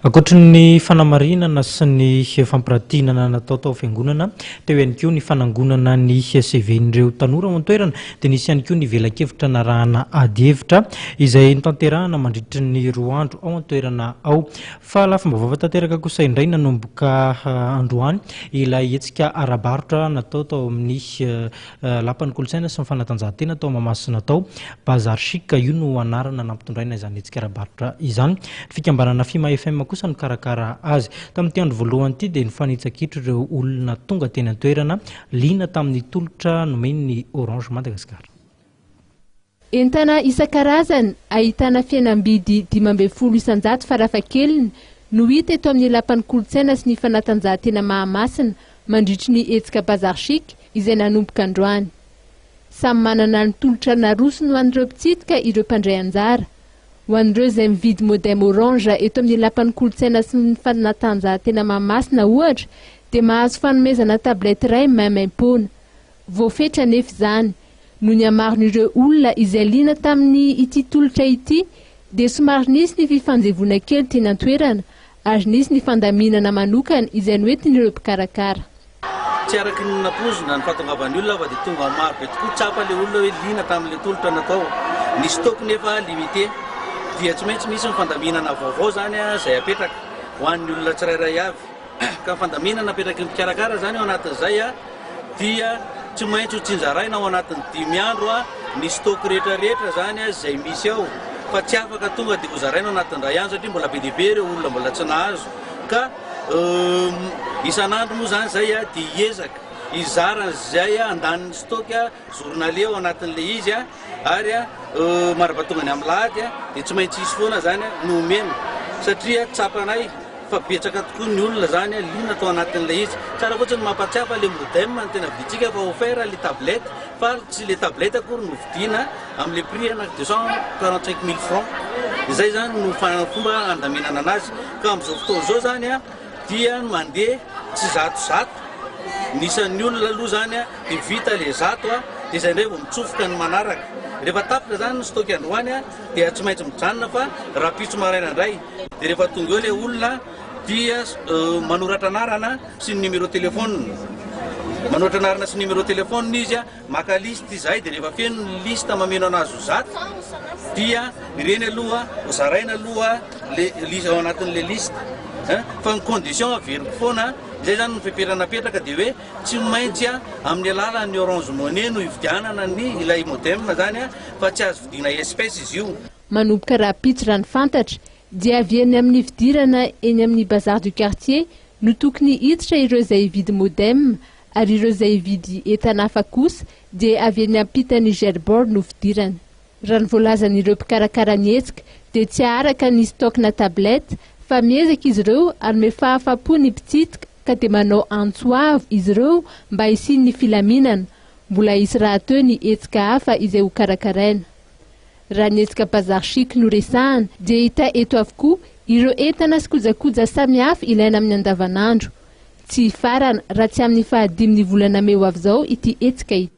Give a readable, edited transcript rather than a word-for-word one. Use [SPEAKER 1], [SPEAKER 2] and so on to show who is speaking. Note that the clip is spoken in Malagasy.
[SPEAKER 1] Akoatran'ny fanamarinana sy ny fampirantiana natao tao fiangonana, teo ihany koa ny fanangonana ny CV-n'ireo tanora ao an-toerana, dia nisy ihany koa ny vela-kevitra narahana ady hevitra izay notanterahana mandritra ny 2 andro ao an-toerana ao. Fa lafim-baovao tanteraka kosa indray nanomboka androany ilay hetsika ara-barotra natao tao amin'ny lapan'ny kolotsaina sy ny fanatanjahan-tena tao Mahamasina tao. Bazar Chic io no anarana nampitondraina izany hetsika ara-barotra izany. Fikambanana Fimafm kosa ny karakara azy. Tamin'ny andro voalohany ity dia nifanitsakitro ireo olona tonga teny an-toerana liana tamin'ny tolotry nomen'ny Orange Madagasikara.
[SPEAKER 2] Entana isan-karazany ahitana fihenam-bidy 500 isan-jato farafahakeliny no hita eto amin'ny lapan'ny kolotsaina sy ny fanatanjahan-tena Mahamasina mandritry ny hetsika Bazar Chic izay nanomboka androany. Samy manana ny tolotra narosony ho an'ireo mpitsidika ireo mpandray anjara. Ho an'ireo izay mividy modem orange eto amin'ny lapan'ny kolotsaina sy ny fanatanjahan-tena Mahamasina ohatra dia mahazo fanomezana tablety iray maimaim-poana. Voafetra nefa izany no ny amaron'ireo olona izay liana tamin'ny ity tolotra ity dia somary nisy ny fifanjevona kely teny an-toerana ary nisy ny fandaminana manokana izay noentin'ireo mpikarakara.
[SPEAKER 3] Tsy araky ny napozona ny fahatongavan'ny olona fa dia tonga maro be tokoa tsapa ilay olona hoe liana tamin'ilay tolotra natao. Ny stock nefa limité dia tsy maintsy misy ny fandaminana vaovao zany izay apetraka ho an'ny olona tsirairay avy. Ka ny fandaminana apetraky ny mpikarakara zany ao anatin'izay dia tsy maintsy ho tsinjaraina ao anatin'ny 5 andro ny stock rehetrarehetra zany izay misy ao. Fa tsy afaka tonga dia ho zaraina ao anatin'ny ray andro satria mbola be dia be ireo olona mbola tsy nahazo. Ka isan'andro moa zany zay dia hiezaka izarana izay andaniny stock journalier ao anatin'ilay izy ary marabatonga ny amin'ny lahady dia tsy maintsy isy foana zany no omena satria tsapanay fa betsaka tokoa ny olona zany liana tao anatin'ilay izy. Tsara fotsiny mampatsiafa ilay modem ny tena viditsika fa offert ilay tablette fa tsy ilay tablette akory no vidiana amin'ilay prix 245 000 francs. Izay zany no fomba andaminana anazy. Ka amin'izao fotoana izao zany dia mandeha tsy zato. Nisan'ny olona aloha zany dia vita ilay zato dia izay indray vao mitsofoka ny manaraka. Rehefa tapitra zany ny stock androany dia tsy maintsy mijanona fa rapitso maraina indray. Dia rehefa tonga eo ilay olona dia manoratra anarana sy ny numéro téléphone. Manoratra anarana sy numéro téléphone izy maka liste izay dia rehefa feno ny liste mameno anazy ho zato dia ireny aloha ho zaraina aloha ao anatin'ilay liste. Fa ny condition averiko foana izay zany ny fipetranapetraka dia hoe tsy maintsy amin'ny alalan'ny Orange Money no hividianana ny ilay modem zany fa tsy azo vidiana espèce izy io.
[SPEAKER 2] Manomboka rapitso raha ny fantatra dia avy eny amin'ny fidirana eny amin'ny Bazar du quartier no tokony hiditra ireo izay hividy modem ary ireo izay hividy entana hafa kosa dia avy eny ampitan'ny gerboard no fidirana. Raha ny voalazan'ireo mpikarakarain'ny hetsika dia tsy araka ny stock na tablette fa miezaka izy ireo ary fahafapo ny mpitsidika ka dia manao antsoavo izy ireo mba hisiany ny filaminana mbola hisy raha teo ny hetsika hafa izay ho karakaraina. Raha ny hetsika Bazar Chic no resahana dia hita eto avokoa ireo entana sy kojakoja samihafa ilaina amin'ny andavanandro. Tsy farana raha tsy amin'ny 15 volana meo avy izao ity hetsika ity.